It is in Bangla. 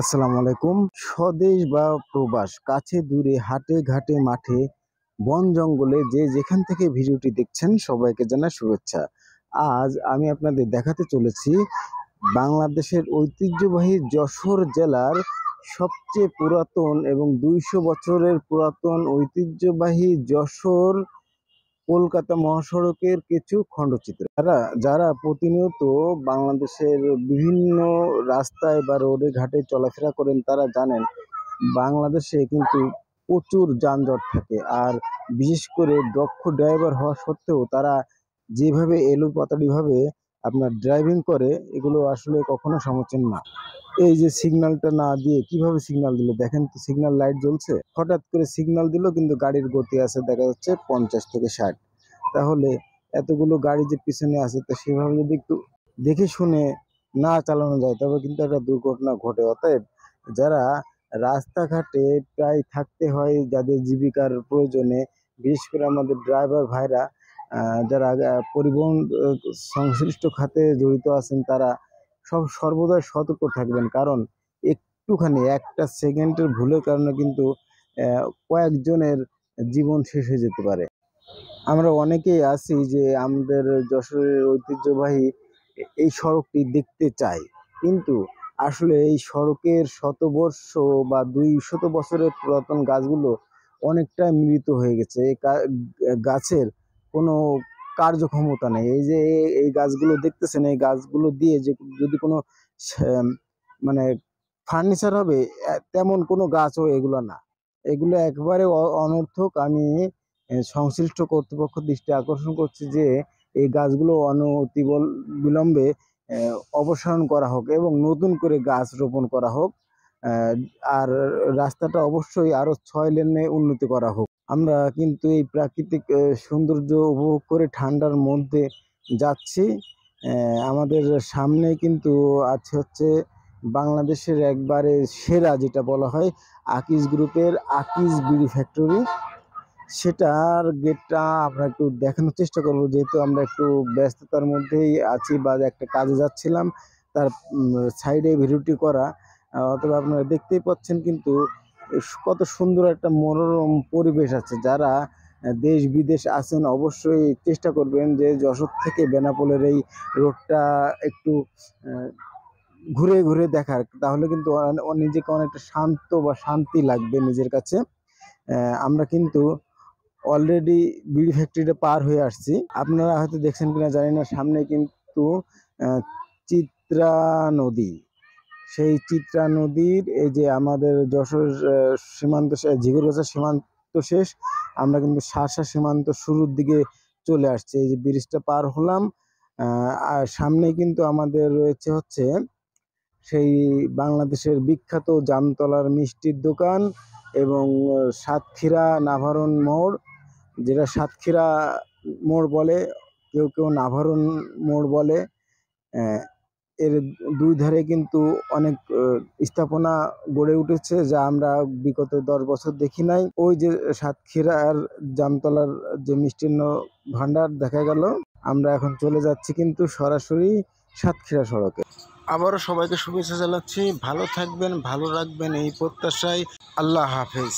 আসসালামু আলাইকুম। স্বদেশ বা প্রবাস, কাছে দূরে, হাটে ঘাটে মাঠে, বন জঙ্গলে যে যেখান থেকে ভিডিওটি দেখছেন সবাইকে জানাই শুভেচ্ছা। আজ আমি আপনাদের দেখাতে চলেছি বাংলাদেশের ঐতিহ্যবাহী যশোর জেলার সবচেয়ে পুরাতন এবং ২০০ বছরের পুরাতন ঐতিহ্যবাহী যশোর কলকাতা মহাসড়কের কিছু খণ্ডচিত্র। যারা প্রতিনিয়ত বাংলাদেশের বিভিন্ন রাস্তায় বা রোডে ঘাটে চলাফেরা করেন তারা জানেন বাংলাদেশে কিন্তু প্রচুর যানজট থাকে। আর বিশেষ করে দক্ষ ড্রাইভার হওয়া সত্ত্বেও তারা যেভাবে এলোপাতাড়িভাবে আপনার ড্রাইভিং করে, এগুলো আসলে কখনো সমীচীন না। এই যে সিগন্যালটা না দিয়ে কিভাবে সিগন্যাল দিল দেখেন তো, সিগন্যাল লাইট জ্বলছে, হঠাৎ করে সিগন্যাল দিল কিন্তু গাড়ির গতি আছে দেখা যাচ্ছে 50 থেকে 60। তাহলে এতগুলো গাড়ি যে পিছনে আছে তো সেভাবে যদি একটু দেখে শুনে না চালানো যায় তবে কিন্তু একটা দুর্ঘটনা ঘটে। অতএব যারা রাস্তাঘাটে প্রায় থাকতে হয়, যাদের জীবিকার প্রয়োজনে, বিশেষ করে আমাদের ড্রাইভার ভাইরা যারা পরিবহন সংশ্লিষ্ট খাতে জড়িত আছেন তারা সর্বদাই সতর্ক থাকবেন। কারণ একটুখানি একটা সেকেন্ডের ভুলের কারণে কিন্তু কয়েকজনের জীবন শেষ হয়ে যেতে পারে। আমরা অনেকেই আছি যে আমাদের যশোরের ঐতিহ্যবাহী এই সড়কটি দেখতে চাই, কিন্তু আসলে এই সড়কের শতবর্ষ বা ২০০ বছরের পুরাতন গাছগুলো অনেকটা মৃত হয়ে গেছে। এই গাছের কোনো কার্যক্ষমতা নেই। এই যে এই গাছগুলো দেখতেছেন, এই গাছগুলো দিয়ে যে যদি কোনো মানে ফার্নিচার হবে তেমন কোনো গাছও এগুলো না। এগুলো একবারে অনর্থক। আমি সংশ্লিষ্ট কর্তৃপক্ষ দৃষ্টি আকর্ষণ করছি যে এই গাছগুলো বিলম্বে অপসারণ করা হোক এবং নতুন করে গাছ রোপণ করা হোক। আর রাস্তাটা অবশ্যই আরো 6 লেনে উন্নতি করা হোক। আমরা কিন্তু এই প্রাকৃতিক সৌন্দর্য উপভোগ করে ঠান্ডার মধ্যে যাচ্ছি। আমাদের সামনে কিন্তু আছে হচ্ছে বাংলাদেশের একবারে সেরা, যেটা বলা হয় আকিজ গ্রুপের আকিজ বিড়ি ফ্যাক্টরি। সেটার গেটটা আমরা একটু দেখানোর চেষ্টা করব, যেহেতু আমরা একটু ব্যস্ততার মধ্যেই আছি বা একটা কাজে যাচ্ছিলাম, তার সাইডে ভিডিওটি করা। অথবা আপনারা দেখতেই পাচ্ছেন কিন্তু কত সুন্দর একটা মনোরম পরিবেশ আছে। যারা দেশ বিদেশ আছেন অবশ্যই চেষ্টা করবেন যে যশোর থেকে বেনাপোলের এই রোডটা একটু ঘুরে ঘুরে দেখার, তাহলে কিন্তু নিজেকে অনেকটা শান্ত বা শান্তি লাগবে নিজের কাছে। আমরা কিন্তু অলরেডি বিড়ি ফ্যাক্টরিটা পার হয়ে আসছি। আপনারা হয়তো দেখছেন কিনা জানি না, সামনে কিন্তু চিত্রা নদী। সেই চিত্রা নদীর এই যে আমাদের যশোর সীমান্ত ঝিগুরগাছা সীমান্ত শেষ, আমরা কিন্তু শার্শা সীমান্ত শুরুর দিকে চলে আসছি। এই যে ব্রিজটা পার হলাম, আর সামনে কিন্তু আমাদের রয়েছে হচ্ছে সেই বাংলাদেশের বিখ্যাত জামতলার মিষ্টির দোকান এবং সাতক্ষীরা নাভারণ মোড়, যেটা সাতক্ষীরা মোড় বলে, কেউ কেউ নাভারণ মোড় বলে। এর দুই ধারে কিন্তু অনেক স্থাপনা গড়ে উঠেছে যা আমরা বিগত 10 বছর দেখি নাই। ওই যে সাতক্ষীরার জামতলার যে মিষ্টান্ন ভান্ডার দেখা গেল। আমরা এখন চলে যাচ্ছি কিন্তু সরাসরি সাতক্ষীরা সড়কে। আবারও সবাইকে শুভেচ্ছা জানাচ্ছি। ভালো থাকবেন, ভালো রাখবেন এই প্রত্যাশায়। আল্লাহ হাফেজ।